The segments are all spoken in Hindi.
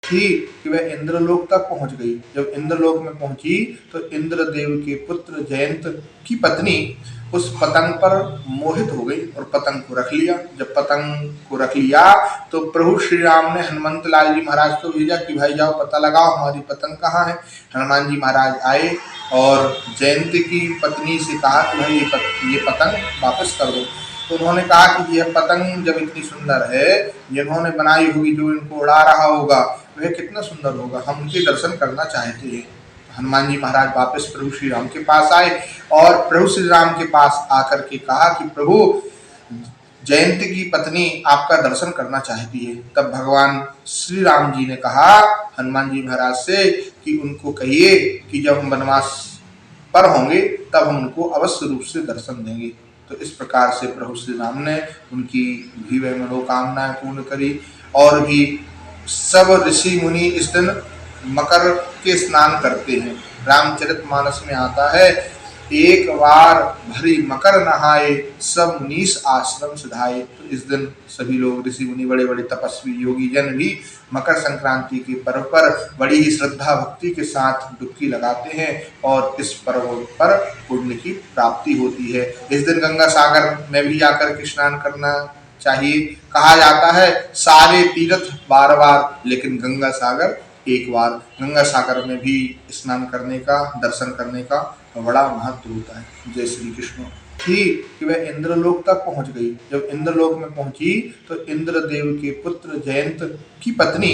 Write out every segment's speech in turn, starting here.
थी कि वह इंद्रलोक तक पहुंच गई। जब इंद्रलोक में पहुंची तो इंद्रदेव के पुत्र जयंत की पत्नी उस पतंग पर मोहित हो गई और पतंग को रख लिया। जब पतंग को रख लिया तो प्रभु श्री राम ने हनुमंत लाल जी महाराज को भेजा कि भाई जाओ पता लगाओ हमारी पतंग कहाँ है। हनुमान जी महाराज आए और जयंत की पत्नी से कहा कि भाई ये पतंग वापस कर दो। तो उन्होंने कहा कि यह पतंग जब इतनी सुंदर है, जिन्होंने बनाई होगी, जो इनको उड़ा रहा होगा, वह कितना सुंदर होगा, हम उनके दर्शन करना चाहते हैं। हनुमान जी महाराज वापस प्रभु श्री राम के पास आए और प्रभु श्री राम के पास आकर के कहा कि प्रभु जयंत की पत्नी आपका दर्शन करना चाहती है। तब भगवान श्री राम जी ने कहा हनुमान जी महाराज से कि उनको कहिए कि जब हम वनवास पर होंगे तब हम उनको अवश्य रूप से दर्शन देंगे। तो इस प्रकार से प्रभु श्री राम ने उनकी भी वह मनोकामनाएं पूर्ण करी। और भी सब ऋषि मुनि इस दिन मकर के स्नान करते हैं। रामचरितमानस में आता है, एक बार भरी मकर नहाए सब मुनीस आश्रम सुधाए। तो इस दिन सभी लोग ऋषि मुनि, बड़े बड़े तपस्वी योगी जन भी मकर संक्रांति के पर्व पर बड़ी ही श्रद्धा भक्ति के साथ डुबकी लगाते हैं और इस पर्व पर पुण्य की प्राप्ति होती है। इस दिन गंगा सागर में भी जाकर के स्नान करना चाहिए। कहा जाता है सारे तीर्थ बार बार, लेकिन गंगा सागर एक बार। गंगा सागर में भी स्नान करने का, दर्शन करने का बड़ा महत्व होता है। जय श्री कृष्ण। थी कि वह इंद्रलोक तक पहुंच गई। जब इंद्रलोक में पहुंची तो इंद्रदेव के पुत्र जयंत की पत्नी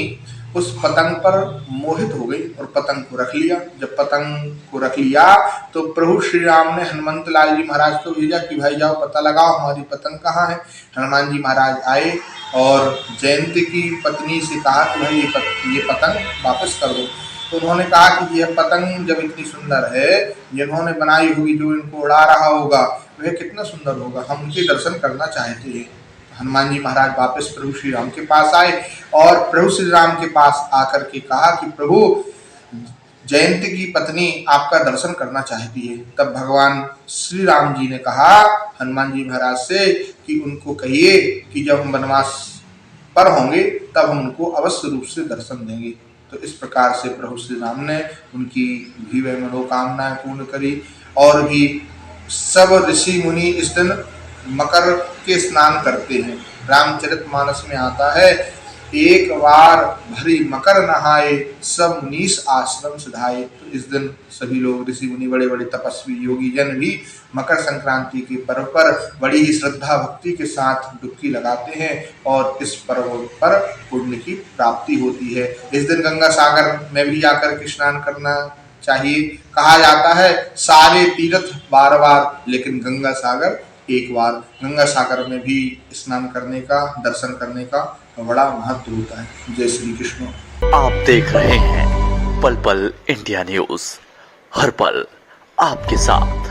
उस पतंग पर मोहित हो गई और पतंग को रख लिया। जब पतंग को रख लिया तो प्रभु श्री राम ने हनुमंत लाल जी महाराज को भेजा कि भाई जाओ पता लगाओ हमारी पतंग कहाँ है। हनुमान जी महाराज आए और जयंत की पत्नी से कहा कि भाई ये पतंग वापस कर दो। तो उन्होंने कहा कि यह पतंग जब इतनी सुंदर है, जिन्होंने बनाई होगी, जो इनको उड़ा रहा होगा, वह कितना सुंदर होगा, हम उनके दर्शन करना चाहते हैं। हनुमान जी महाराज वापस प्रभु श्री राम के पास आए और प्रभु श्री राम के पास आकर के कहा कि प्रभु जयंत की पत्नी आपका दर्शन करना चाहती है। तब भगवान श्री राम जी ने कहा हनुमान जी महाराज से कि उनको कहिए कि जब हम वनवास पर होंगे तब हम उनको अवश्य रूप से दर्शन देंगे। तो इस प्रकार से प्रभु श्री राम ने उनकी भी वह मनोकामनाएं पूर्ण करी। और भी सब ऋषि मुनि इस दिन मकर के स्नान करते हैं। रामचरितमानस में आता है, एक बार भरी मकर नहाए सब मुनीस आश्रम सुधाए। तो इस दिन सभी लोग ऋषि मुनि, बड़े बड़े तपस्वी योगी जन भी मकर संक्रांति के पर्व पर बड़ी ही श्रद्धा भक्ति के साथ डुबकी लगाते हैं और इस पर्व पर पुण्य की प्राप्ति होती है। इस दिन गंगा सागर में भी जाकर के स्नान करना चाहिए। कहा जाता है सारे तीर्थ बार बार, लेकिन गंगा सागर एक बार। गंगा सागर में भी स्नान करने का, दर्शन करने का बड़ा महत्व होता है। जय श्री कृष्ण। आप देख रहे हैं पल पल इंडिया न्यूज, हर पल आपके साथ।